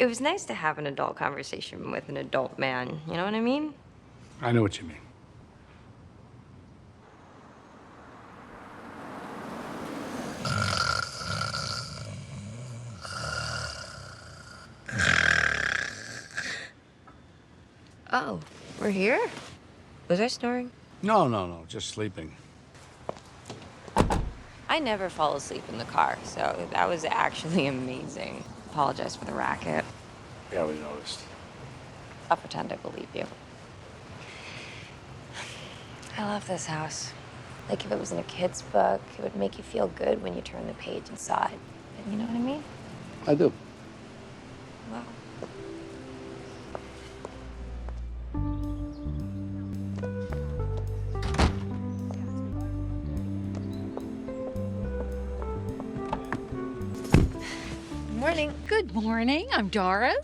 It was nice to have an adult conversation with an adult man, you know what I mean? I know what you mean. Oh, we're here? Was I snoring? No, just sleeping. I never fall asleep in the car, so that was actually amazing. Apologize for the racket. Yeah, we noticed. I'll pretend I believe you. I love this house. Like, if it was in a kid's book, it would make you feel good when you turn the page and saw it. You know what I mean? I do. Wow. Morning. Good morning. I'm Doris.